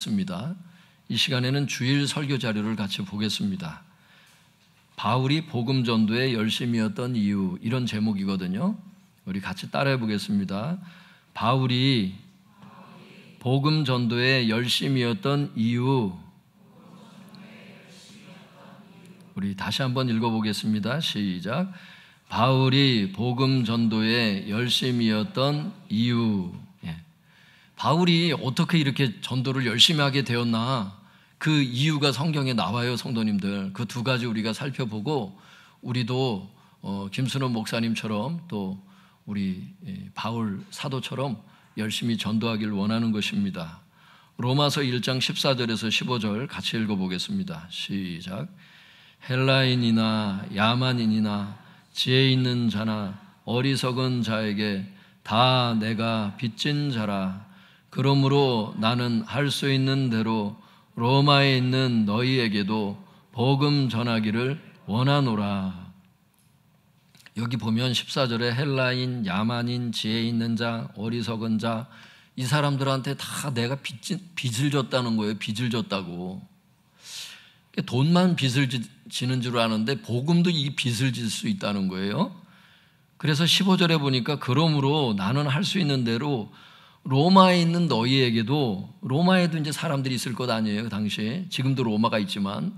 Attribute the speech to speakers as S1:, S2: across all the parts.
S1: 습니다. 이 시간에는 주일 설교 자료를 같이 보겠습니다. 바울이 복음 전도에 열심이었던 이유, 이런 제목이거든요. 우리 같이 따라해 보겠습니다. 바울이 복음 전도에 열심이었던 이유. 우리 다시 한번 읽어보겠습니다. 시작. 바울이 복음 전도에 열심이었던 이유. 바울이 어떻게 이렇게 전도를 열심히 하게 되었나, 그 이유가 성경에 나와요. 성도님들, 그 두 가지 우리가 살펴보고, 우리도 김순원 목사님처럼 또 우리 바울 사도처럼 열심히 전도하길 원하는 것입니다. 로마서 1장 14절에서 15절 같이 읽어보겠습니다. 시작. 헬라인이나 야만인이나 지혜 있는 자나 어리석은 자에게 다 내가 빚진 자라. 그러므로 나는 할 수 있는 대로 로마에 있는 너희에게도 복음 전하기를 원하노라. 여기 보면 14절에 헬라인, 야만인, 지혜 있는 자, 어리석은 자, 이 사람들한테 다 내가 빚을 졌다는 거예요. 빚을 졌다고. 돈만 빚을 지는 줄 아는데 복음도 이 빚을 질 수 있다는 거예요. 그래서 15절에 보니까 그러므로 나는 할 수 있는 대로 로마에 있는 너희에게도, 로마에도 이제 사람들이 있을 것 아니에요, 그 당시에. 지금도 로마가 있지만,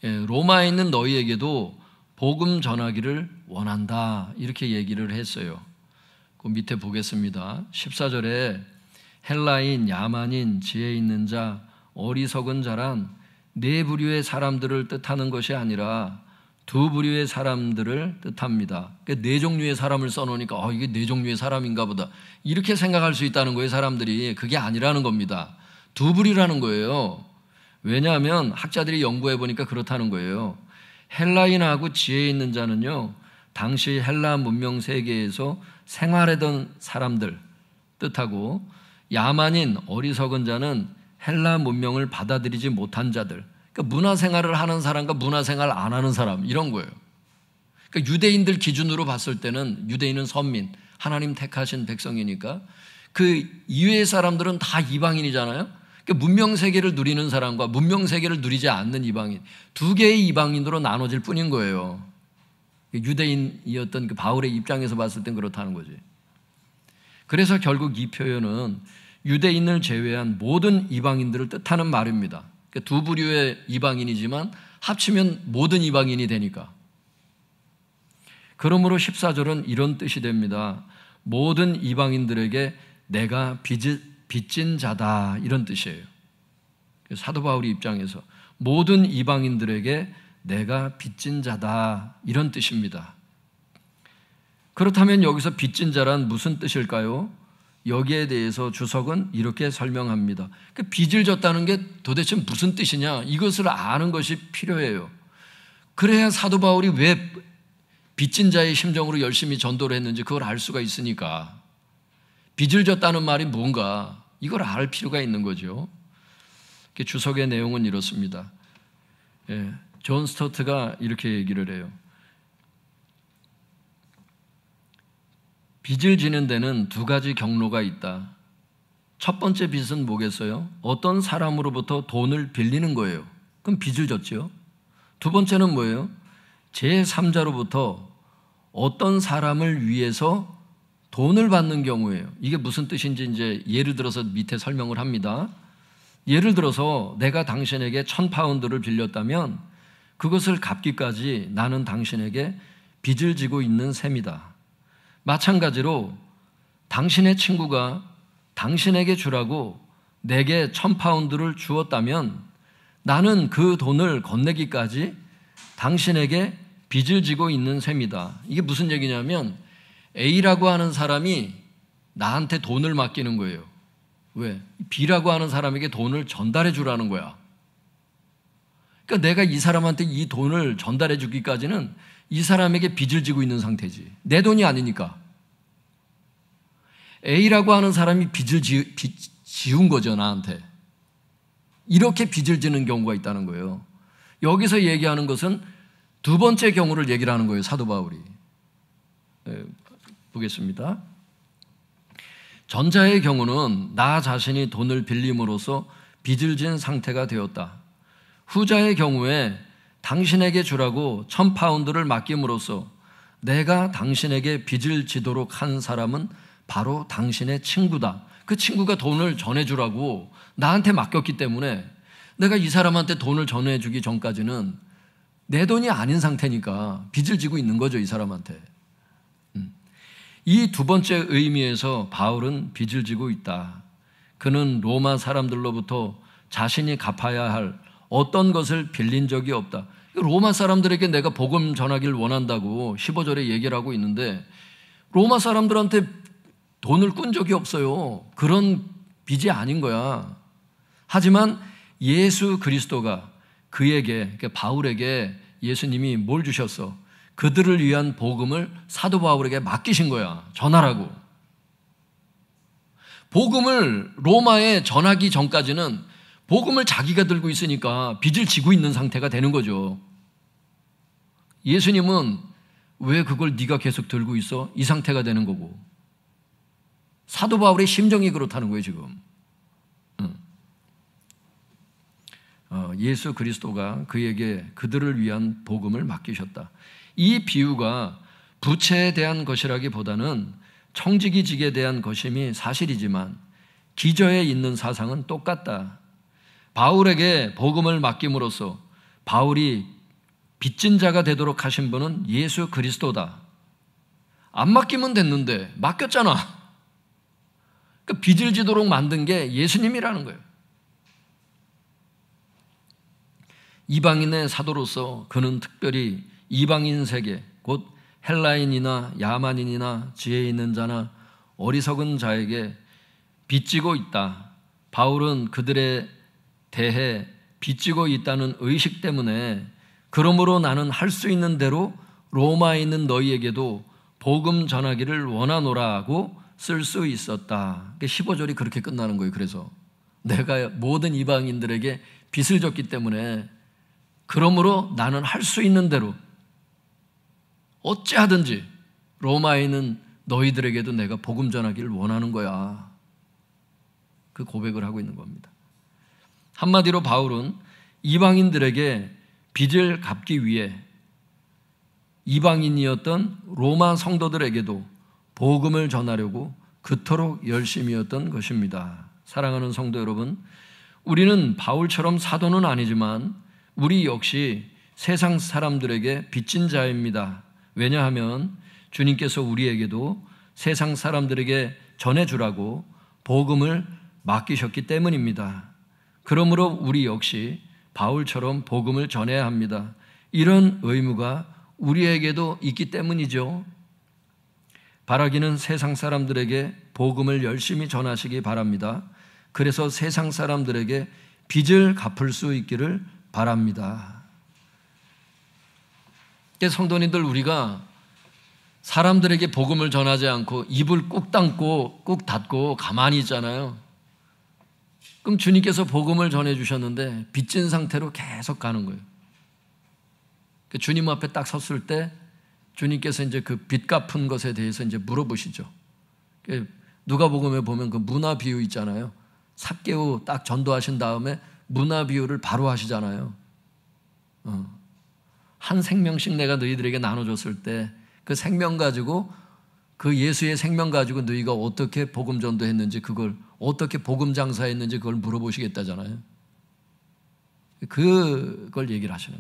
S1: 로마에 있는 너희에게도 복음 전하기를 원한다, 이렇게 얘기를 했어요. 그 밑에 보겠습니다. 14절에 헬라인, 야만인, 지혜 있는 자, 어리석은 자란 네 부류의 사람들을 뜻하는 것이 아니라 두 부류의 사람들을 뜻합니다. 네 종류의 사람을 써놓으니까 이게 네 종류의 사람인가 보다, 이렇게 생각할 수 있다는 거예요. 사람들이. 그게 아니라는 겁니다. 두 부류라는 거예요. 왜냐하면 학자들이 연구해 보니까 그렇다는 거예요. 헬라인하고 지혜 있는 자는요, 당시 헬라 문명 세계에서 생활하던 사람들 뜻하고, 야만인, 어리석은 자는 헬라 문명을 받아들이지 못한 자들, 그러니까 문화생활을 하는 사람과 문화생활 안 하는 사람, 이런 거예요. 그러니까 유대인들 기준으로 봤을 때는 유대인은 선민, 하나님 택하신 백성이니까 그 이외의 사람들은 다 이방인이잖아요. 그러니까 문명세계를 누리는 사람과 문명세계를 누리지 않는 이방인, 두 개의 이방인으로 나눠질 뿐인 거예요. 유대인이었던 그 바울의 입장에서 봤을 땐 그렇다는 거지. 그래서 결국 이 표현은 유대인을 제외한 모든 이방인들을 뜻하는 말입니다. 두 부류의 이방인이지만 합치면 모든 이방인이 되니까. 그러므로 14절은 이런 뜻이 됩니다. 모든 이방인들에게 내가 빚진 자다, 이런 뜻이에요. 사도 바울의 입장에서 모든 이방인들에게 내가 빚진 자다, 이런 뜻입니다. 그렇다면 여기서 빚진 자란 무슨 뜻일까요? 여기에 대해서 주석은 이렇게 설명합니다. 빚을 졌다는 게 도대체 무슨 뜻이냐, 이것을 아는 것이 필요해요. 그래야 사도 바울이 왜 빚진 자의 심정으로 열심히 전도를 했는지 그걸 알 수가 있으니까. 빚을 졌다는 말이 뭔가, 이걸 알 필요가 있는 거죠. 주석의 내용은 이렇습니다. 존 스토트가 이렇게 얘기를 해요. 빚을 지는 데는 두 가지 경로가 있다. 첫 번째 빚은 뭐겠어요? 어떤 사람으로부터 돈을 빌리는 거예요. 그럼 빚을 졌죠. 두 번째는 뭐예요? 제3자로부터 어떤 사람을 위해서 돈을 받는 경우예요. 이게 무슨 뜻인지 이제 예를 들어서 밑에 설명을 합니다. 예를 들어서 내가 당신에게 1,000파운드를 빌렸다면 그것을 갚기까지 나는 당신에게 빚을 지고 있는 셈이다. 마찬가지로 당신의 친구가 당신에게 주라고 내게 1,000파운드를 주었다면 나는 그 돈을 건네기까지 당신에게 빚을 지고 있는 셈이다. 이게 무슨 얘기냐면 A라고 하는 사람이 나한테 돈을 맡기는 거예요. 왜? B라고 하는 사람에게 돈을 전달해 주라는 거야. 그러니까 내가 이 사람한테 이 돈을 전달해 주기까지는 이 사람에게 빚을 지고 있는 상태지. 내 돈이 아니니까. A라고 하는 사람이 빚을 지운 거죠, 나한테. 이렇게 빚을 지는 경우가 있다는 거예요. 여기서 얘기하는 것은 두 번째 경우를 얘기를 하는 거예요, 사도 바울이. 보겠습니다. 전자의 경우는 나 자신이 돈을 빌림으로써 빚을 진 상태가 되었다. 후자의 경우에 당신에게 주라고 1,000파운드를 맡김으로써 내가 당신에게 빚을 지도록 한 사람은 바로 당신의 친구다. 그 친구가 돈을 전해주라고 나한테 맡겼기 때문에 내가 이 사람한테 돈을 전해주기 전까지는 내 돈이 아닌 상태니까 빚을 지고 있는 거죠, 이 사람한테. 이 두 번째 의미에서 바울은 빚을 지고 있다. 그는 로마 사람들로부터 자신이 갚아야 할 어떤 것을 빌린 적이 없다. 로마 사람들에게 내가 복음 전하기를 원한다고 15절에 얘기를 하고 있는데 로마 사람들한테 돈을 꾼 적이 없어요. 그런 빚이 아닌 거야. 하지만 예수 그리스도가 그에게, 그러니까 바울에게 예수님이 뭘 주셨어? 그들을 위한 복음을 사도 바울에게 맡기신 거야. 전하라고. 복음을 로마에 전하기 전까지는 복음을 자기가 들고 있으니까 빚을 지고 있는 상태가 되는 거죠. 예수님은 왜 그걸 네가 계속 들고 있어? 이 상태가 되는 거고. 사도 바울의 심정이 그렇다는 거예요, 지금. 예수 그리스도가 그에게 그들을 위한 복음을 맡기셨다. 이 비유가 부채에 대한 것이라기보다는 청지기직에 대한 것임이 사실이지만 기저에 있는 사상은 똑같다. 바울에게 복음을 맡김으로써 바울이 빚진 자가 되도록 하신 분은 예수 그리스도다. 안 맡기면 됐는데 맡겼잖아. 그러니까 빚을 지도록 만든 게 예수님이라는 거예요. 이방인의 사도로서 그는 특별히 이방인 세계, 곧 헬라인이나 야만인이나 지혜 있는 자나 어리석은 자에게 빚지고 있다. 바울은 그들에 대해 빚지고 있다는 의식 때문에 그러므로 나는 할 수 있는 대로 로마에 있는 너희에게도 복음 전하기를 원하노라고 쓸 수 있었다. 15절이 그렇게 끝나는 거예요. 그래서 내가 모든 이방인들에게 빚을 졌기 때문에 그러므로 나는 할 수 있는 대로 어찌하든지 로마에 있는 너희들에게도 내가 복음 전하기를 원하는 거야. 그 고백을 하고 있는 겁니다. 한마디로 바울은 이방인들에게 빚을 갚기 위해 이방인이었던 로마 성도들에게도 복음을 전하려고 그토록 열심이었던 것입니다. 사랑하는 성도 여러분, 우리는 바울처럼 사도는 아니지만 우리 역시 세상 사람들에게 빚진 자입니다. 왜냐하면 주님께서 우리에게도 세상 사람들에게 전해주라고 복음을 맡기셨기 때문입니다. 그러므로 우리 역시 바울처럼 복음을 전해야 합니다. 이런 의무가 우리에게도 있기 때문이죠. 바라기는 세상 사람들에게 복음을 열심히 전하시기 바랍니다. 그래서 세상 사람들에게 빚을 갚을 수 있기를 바랍니다. 성도님들, 우리가 사람들에게 복음을 전하지 않고 입을 꾹 닫고 가만히 있잖아요. 그럼 주님께서 복음을 전해주셨는데 빚진 상태로 계속 가는 거예요. 주님 앞에 딱 섰을 때 주님께서 이제 그 빚 갚은 것에 대해서 이제 물어보시죠. 누가복음에 보면 그 문화 비유 있잖아요. 삭개오 딱 전도하신 다음에 문화 비유를 바로 하시잖아요. 한 생명씩 내가 너희들에게 나눠줬을 때 그 생명 가지고, 그 예수의 생명 가지고 너희가 어떻게 복음 전도했는지, 그걸 어떻게 복음 장사했는지 그걸 물어보시겠다잖아요. 그걸 얘기를 하시는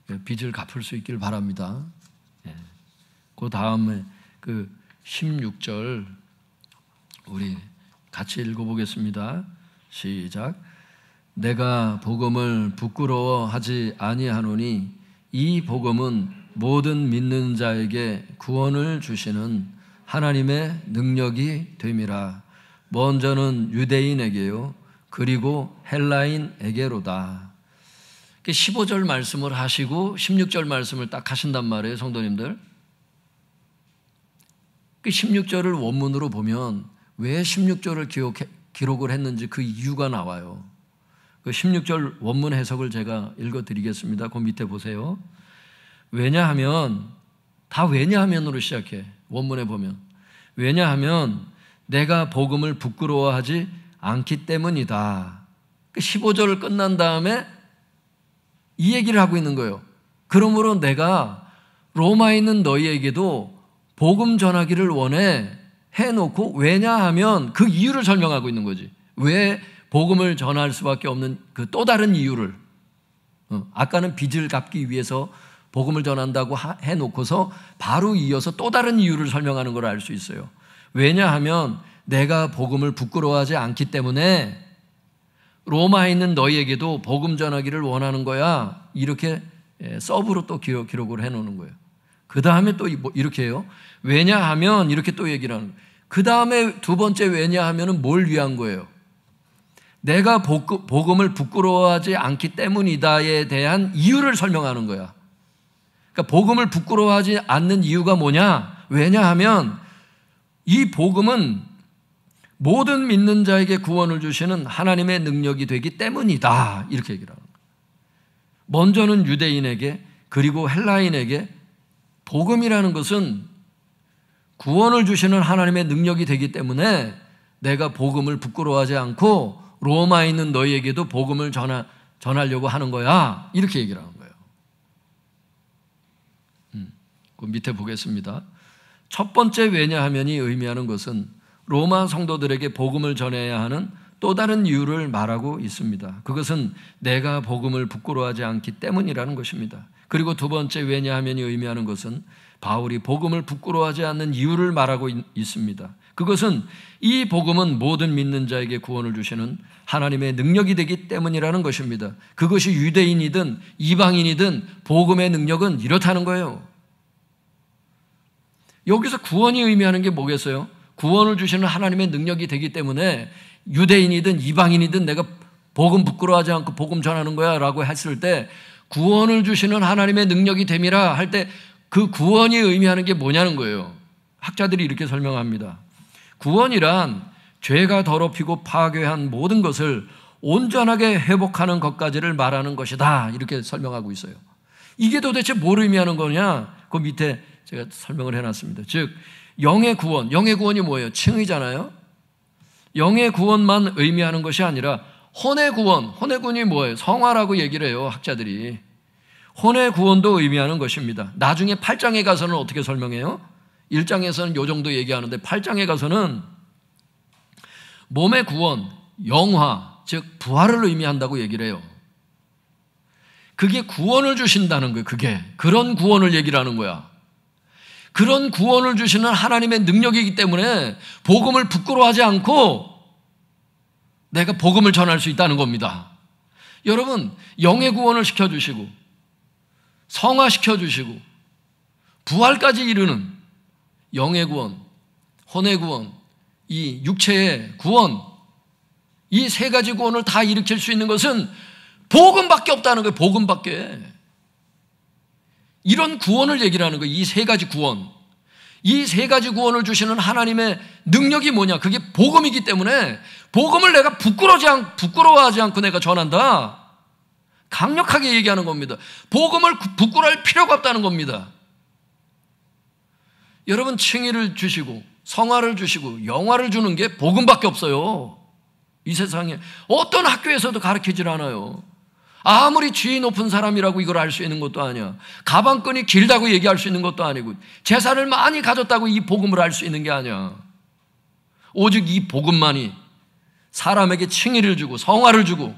S1: 거예요. 빚을 갚을 수 있기를 바랍니다. 그 다음에 그 16절 우리 같이 읽어보겠습니다. 시작. 내가 복음을 부끄러워하지 아니하노니 이 복음은 모든 믿는 자에게 구원을 주시는 하나님의 능력이 됨이라. 먼저는 유대인에게요, 그리고 헬라인에게로다. 15절 말씀을 하시고 16절 말씀을 딱 하신단 말이에요, 성도님들. 16절을 원문으로 보면 왜 16절을 기록을 했는지 그 이유가 나와요. 그 16절 원문 해석을 제가 읽어드리겠습니다. 그 밑에 보세요. 왜냐하면, 다 왜냐하면으로 시작해. 원문에 보면 왜냐하면 내가 복음을 부끄러워하지 않기 때문이다. 15절을 끝난 다음에 이 얘기를 하고 있는 거예요. 그러므로 내가 로마에 있는 너희에게도 복음 전하기를 원해 해놓고, 왜냐하면 그 이유를 설명하고 있는 거지. 왜 복음을 전할 수밖에 없는 그 또 다른 이유를. 아까는 빚을 갚기 위해서 복음을 전한다고 해놓고서 바로 이어서 또 다른 이유를 설명하는 걸 알 수 있어요. 왜냐하면 내가 복음을 부끄러워하지 않기 때문에 로마에 있는 너희에게도 복음 전하기를 원하는 거야. 이렇게 서브로 또 기록을 해놓는 거예요. 그 다음에 또 이렇게 해요. 왜냐하면 이렇게 또 얘기를 하는 거예요. 그 다음에 두 번째 왜냐하면은 뭘 위한 거예요? 내가 복음을 부끄러워하지 않기 때문이다에 대한 이유를 설명하는 거야. 그러니까 복음을 부끄러워하지 않는 이유가 뭐냐? 왜냐하면 이 복음은 모든 믿는 자에게 구원을 주시는 하나님의 능력이 되기 때문이다. 이렇게 얘기를 하는 거예요. 먼저는 유대인에게, 그리고 헬라인에게 복음이라는 것은 구원을 주시는 하나님의 능력이 되기 때문에 내가 복음을 부끄러워하지 않고 로마에 있는 너희에게도 복음을 전하려고 하는 거야. 이렇게 얘기를 하는 거예요. 그 밑에 보겠습니다. 첫 번째 왜냐하면이 의미하는 것은 로마 성도들에게 복음을 전해야 하는 또 다른 이유를 말하고 있습니다. 그것은 내가 복음을 부끄러워하지 않기 때문이라는 것입니다. 그리고 두 번째 왜냐하면이 의미하는 것은 바울이 복음을 부끄러워하지 않는 이유를 말하고 있습니다. 그것은 이 복음은 모든 믿는 자에게 구원을 주시는 하나님의 능력이 되기 때문이라는 것입니다. 그것이 유대인이든 이방인이든 복음의 능력은 이렇다는 거예요. 여기서 구원이 의미하는 게 뭐겠어요? 구원을 주시는 하나님의 능력이 되기 때문에 유대인이든 이방인이든 내가 복음 부끄러워하지 않고 복음 전하는 거야 라고 했을 때, 구원을 주시는 하나님의 능력이 됨이라 할 때 그 구원이 의미하는 게 뭐냐는 거예요. 학자들이 이렇게 설명합니다. 구원이란 죄가 더럽히고 파괴한 모든 것을 온전하게 회복하는 것까지를 말하는 것이다. 이렇게 설명하고 있어요. 이게 도대체 뭘 의미하는 거냐? 그 밑에 제가 설명을 해놨습니다. 즉 영의 구원, 영의 구원이 뭐예요? 칭의잖아요. 영의 구원만 의미하는 것이 아니라 혼의 구원, 혼의 구원이 뭐예요? 성화라고 얘기를 해요, 학자들이. 혼의 구원도 의미하는 것입니다. 나중에 8장에 가서는 어떻게 설명해요? 1장에서는 이 정도 얘기하는데 8장에 가서는 몸의 구원, 영화, 즉 부활을 의미한다고 얘기를 해요. 그게 구원을 주신다는 거예요. 그게 그런 구원을 얘기를 하는 거야. 그런 구원을 주시는 하나님의 능력이기 때문에 복음을 부끄러워하지 않고 내가 복음을 전할 수 있다는 겁니다. 여러분, 영의 구원을 시켜주시고 성화시켜주시고 부활까지 이르는 영의 구원, 혼의 구원, 이 육체의 구원, 이 세 가지 구원을 다 일으킬 수 있는 것은 복음밖에 없다는 거예요. 복음밖에. 이런 구원을 얘기를 하는 거예요. 이 세 가지 구원. 이 세 가지 구원을 주시는 하나님의 능력이 뭐냐? 그게 복음이기 때문에 복음을 내가 부끄러워하지 않고 내가 전한다. 강력하게 얘기하는 겁니다. 복음을 부끄러워할 필요가 없다는 겁니다. 여러분, 칭의를 주시고 성화를 주시고 영화를 주는 게 복음밖에 없어요. 이 세상에 어떤 학교에서도 가르치질 않아요. 아무리 지위 높은 사람이라고 이걸 알 수 있는 것도 아니야. 가방끈이 길다고 얘기할 수 있는 것도 아니고, 재산을 많이 가졌다고 이 복음을 알 수 있는 게 아니야. 오직 이 복음만이 사람에게 칭의를 주고 성화를 주고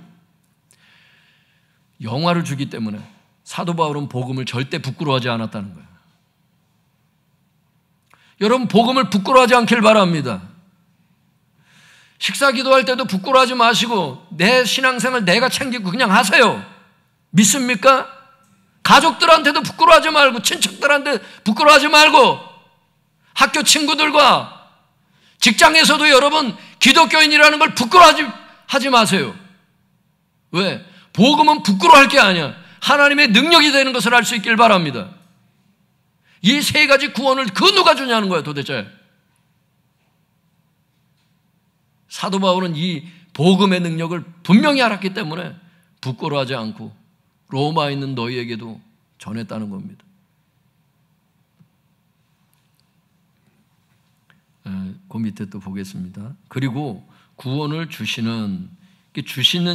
S1: 영화를 주기 때문에 사도 바울은 복음을 절대 부끄러워하지 않았다는 거예요. 여러분, 복음을 부끄러워하지 않길 바랍니다. 식사 기도할 때도 부끄러워하지 마시고 내 신앙생활 내가 챙기고 그냥 하세요. 믿습니까? 가족들한테도 부끄러워하지 말고, 친척들한테 부끄러워하지 말고, 학교 친구들과 직장에서도 여러분 기독교인이라는 걸 부끄러워하지 마세요. 왜? 복음은 부끄러워할 게 아니야. 하나님의 능력이 되는 것을 알 수 있길 바랍니다. 이 세 가지 구원을 그 누가 주냐는 거야 도대체. 사도 바울은 이 복음의 능력을 분명히 알았기 때문에 부끄러워하지 않고 로마에 있는 너희에게도 전했다는 겁니다. 그 밑에 또 보겠습니다. 그리고 구원을 주시는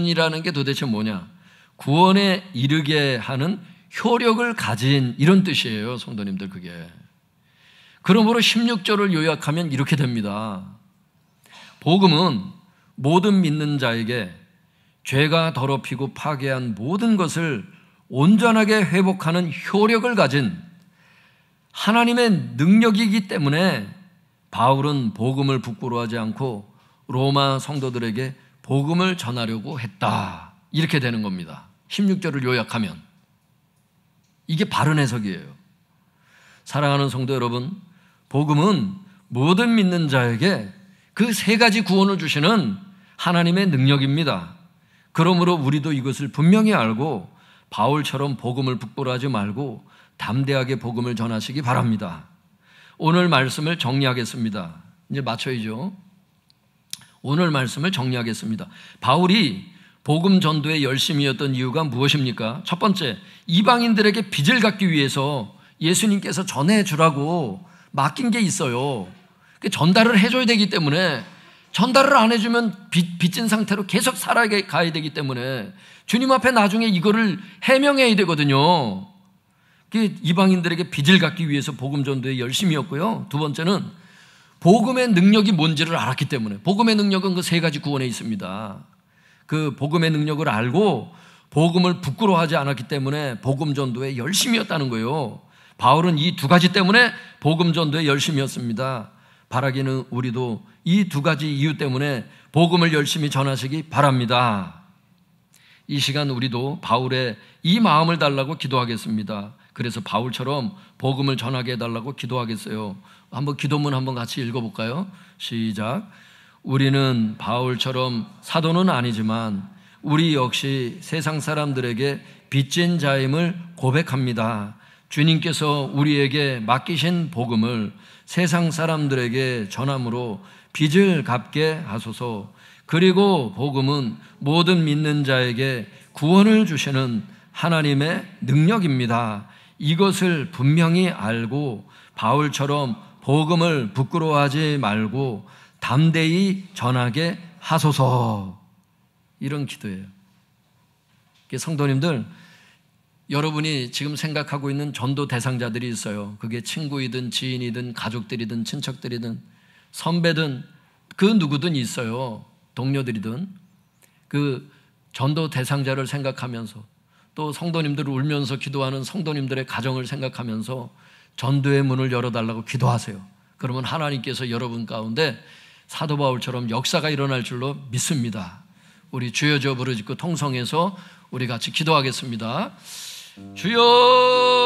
S1: 이라는 게 도대체 뭐냐? 구원에 이르게 하는 효력을 가진 이런 뜻이에요, 성도님들. 그게 그러므로 16절을 요약하면 이렇게 됩니다. 복음은 모든 믿는 자에게 죄가 더럽히고 파괴한 모든 것을 온전하게 회복하는 효력을 가진 하나님의 능력이기 때문에 바울은 복음을 부끄러워하지 않고 로마 성도들에게 복음을 전하려고 했다. 이렇게 되는 겁니다. 16절을 요약하면 이게 바른 해석이에요. 사랑하는 성도 여러분, 복음은 모든 믿는 자에게 그 세 가지 구원을 주시는 하나님의 능력입니다. 그러므로 우리도 이것을 분명히 알고 바울처럼 복음을 부끄러워하지 말고 담대하게 복음을 전하시기 바랍니다. 오늘 말씀을 정리하겠습니다. 이제 맞춰야죠. 오늘 말씀을 정리하겠습니다. 바울이 복음 전도에 열심이었던 이유가 무엇입니까? 첫 번째, 이방인들에게 빚을 갚기 위해서 예수님께서 전해주라고 맡긴 게 있어요. 전달을 해줘야 되기 때문에, 전달을 안 해주면 빚진 상태로 계속 살아가야 되기 때문에 주님 앞에 나중에 이거를 해명해야 되거든요. 이방인들에게 빚을 갚기 위해서 복음 전도에 열심이었고요. 두 번째는 복음의 능력이 뭔지를 알았기 때문에, 복음의 능력은 그 세 가지 구원에 있습니다. 그 복음의 능력을 알고 복음을 부끄러워하지 않았기 때문에 복음 전도에 열심이었다는 거예요. 바울은 이 두 가지 때문에 복음 전도에 열심이었습니다. 바라기는 우리도 이 두 가지 이유 때문에 복음을 열심히 전하시기 바랍니다. 이 시간 우리도 바울의 이 마음을 달라고 기도하겠습니다. 그래서 바울처럼 복음을 전하게 해달라고 기도하겠어요. 한번 기도문 한번 같이 읽어볼까요? 시작. 우리는 바울처럼 사도는 아니지만 우리 역시 세상 사람들에게 빚진 자임을 고백합니다. 주님께서 우리에게 맡기신 복음을 세상 사람들에게 전함으로 빚을 갚게 하소서. 그리고 복음은 모든 믿는 자에게 구원을 주시는 하나님의 능력입니다. 이것을 분명히 알고 바울처럼 복음을 부끄러워하지 말고 담대히 전하게 하소서. 이런 기도예요. 성도님들, 여러분이 지금 생각하고 있는 전도 대상자들이 있어요. 그게 친구이든 지인이든 가족들이든 친척들이든 선배든 그 누구든 있어요. 동료들이든. 그 전도 대상자를 생각하면서 또 성도님들을 울면서 기도하는 성도님들의 가정을 생각하면서 전도의 문을 열어달라고 기도하세요. 그러면 하나님께서 여러분 가운데 사도 바울처럼 역사가 일어날 줄로 믿습니다. 우리 주여 저 부르짖고 통성해서 우리 같이 기도하겠습니다. 주여